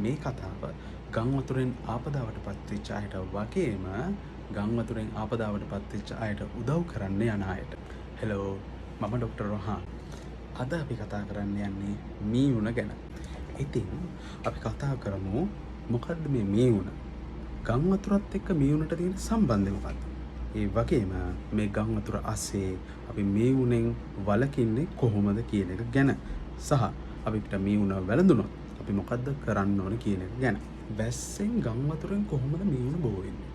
මේ කතාව ගම් වතුරෙන් ආපදාවට පත්වෙච්ච අයට වගේම ගම් වතුරෙන් ආපදාවට පත්වෙච්ච අයට උදව් කරන්න යන අයට. හෙලෝ, මම ඩොක්ටර් රොහාන්. අද අපි කතා කරන්න යන්නේ මීවුන ගැන. ඉතින් අපි කතා කරමු මොකද්ද මේ මීවුන? ගම් වතුරත් එක්ක මීවුනට තියෙන සම්බන්ධය මොකක්ද? ඒ වගේම මේ ගම් වතුර ASCII අපි මීවුනෙන් වළකින්නේ කොහොමද කියන එක ගැන සහ අපිට මීවුන වැළඳුනොත් අපි මොකද්ද කරන්න ඕන කියන එක ගැන. වැස්සෙන් ගම් වතුරෙන් කොහොමද මීවුන බෝ වෙන්නේ?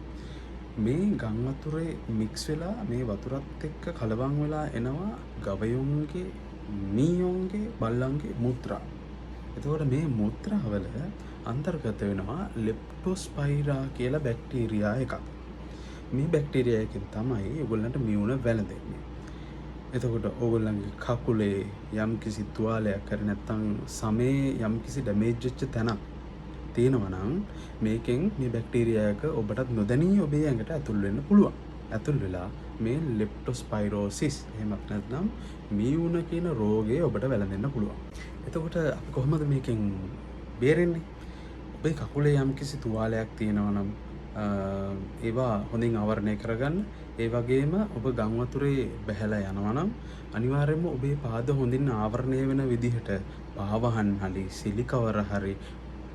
මේ ගම් වතුරේ මික්ස් වෙලා මේ වතුරත් එක්ක කලවම් වෙලා එනවා ගවයොන්ගේ, මීයොන්ගේ, බල්ලන්ගේ මුත්‍රා. එතකොට මේ මුත්‍රාවල අන්තර්ගත වෙනවා ලෙප්ටෝස්පයිරා කියලා බැක්ටීරියා එකක්. මේ බැක්ටීරියා එකෙන් තමයි ඔයගොල්ලන්ට මීවුන වැළඳෙන්නේ. එතකොට ඔයගොල්ලන්ගේ කකුලේ යම්කිසි තුවාලයක් කර නැත්නම් සමේ යම්කිසි ඩැමේජ් වෙච්ච තැනක් තියෙනවා නම් මේකෙන් මේ බැක්ටීරියා එක ඔබට නොදැනී ඔබේ ඇඟට ඇතුල් වෙන්න පුළුවන්. ඇතුල් වෙලා මේ ලෙප්ටෝස්පයිරෝසිස් එහෙමත් නැත්නම් මීවුන කියන රෝගය ඔබට වැළඳෙන්න පුළුවන්. එතකොට අපි කොහොමද මේකෙන් බේරෙන්නේ? ඔබේ කකුලේ යම්කිසි තුවාලයක් තියෙනවා නම් ඒවා හොඳින් ආවරණය කරගන්න. ඒ වගේම ඔබ ගම් වතුරේ බැහැලා යනවා නම් අනිවාර්යයෙන්ම ඔබේ පාද හොඳින් ආවරණය වෙන විදිහට පාවහන් හරි සිලිකවර හරි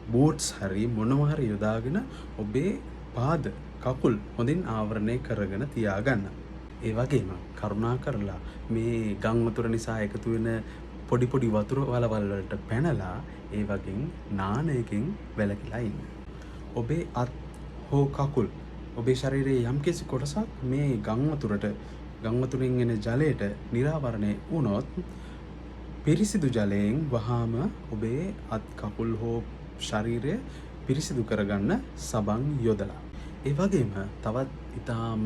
බූට්ස් හරි මොනවා හරි යොදාගෙන ඔබේ පාද කකුල් හොඳින් ආවරණය කරගෙන තියාගන්න. ඒ වගේම කරුණා කරලා මේ ගම් වතුර නිසා එකතු වෙන පොඩි පොඩි වතුර වලවල් වලට පැනලා ඒ වගේ නානයකින් වැළකීලා ඉන්න. ඔබේ අත් හෝ කකුල් ඔබේ ශරීරයේ යම්කිසි කොටසක් මේ ගම් වතුරෙන් එන ජලයට නිරාවරණය වුණොත් පිරිසිදු ජලයෙන් වහාම ඔබේ අත් කකුල් හෝ ශරීරය පිරිසිදු කරගන්න සබන් යොදලා. ඒ වගේම තවත් ඊටාම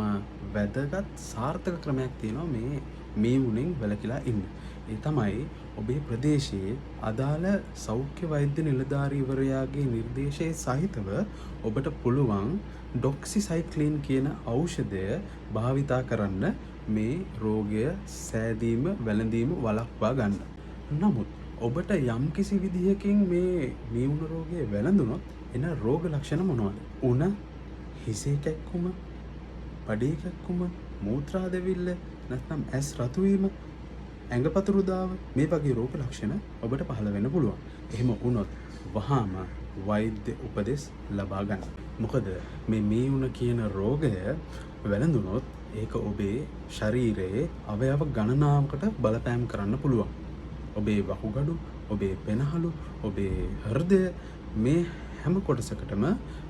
වැදගත් සාර්ථක ක්‍රමයක් තියෙනවා මේ මීවුනෙන් වැළකීලා ඉන්න. ඒ තමයි ඔබේ ප්‍රදේශයේ අදාළ සෞඛ්‍ය වෛද්‍ය නිලධාරීවරයාගේ නිර්දේශයේ සහිතව ඔබට පුළුවන් ඩොක්සිසයික්ලින් කියන ඖෂධය භාවිතා කරන්න මේ රෝගය සෑදීම වැළඳීම වළක්වා ගන්න. නමුත් ඔබට යම්කිසි විදිහකින් මේ මීවුන රෝගය වැළඳුනොත් එන රෝග ලක්ෂණ මොනවද? උණ, හිසේ කැක්කුම, බඩේ කැක්කුම, මූත්‍රා දෙවිල්ල, නැත්නම් ඇස් රතු වීම, ඇඟපතුරු දාව, මේ වගේ රෝග ලක්ෂණ ඔබට පහළ වෙන්න පුළුවන්. එහෙම වුණොත් වහාම වෛද්‍ය උපදෙස් ලබා ගන්න. මොකද මේ මීවුන කියන රෝගය වැළඳුනොත් ඒක ඔබේ ශරීරයේ අවයව ගණනාවකට බලපෑම් කරන්න පුළුවන්. ඔබේ වකුගඩු, ඔබේ පෙනහළු, ඔබේ හෘදය, මේ හැම කොටසකටම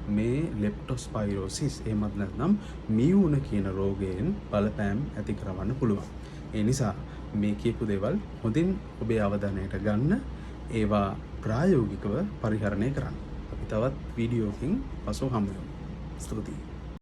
මේ ලෙප්ටෝස්පයිරෝසිස් එහෙමත් නැත්නම් මීවුන කියන රෝගයෙන් බලපෑම් ඇති කරවන්න පුළුවන්. ඒ නිසා මේ කියපු දේවල් හොඳින් ඔබේ අවධානයට ගන්න, ඒවා ප්‍රායෝගිකව පරිහරණය කරන්න. අපි තවත් වීඩියෝකින් පසු හමු වෙමු. ස්තුතියි.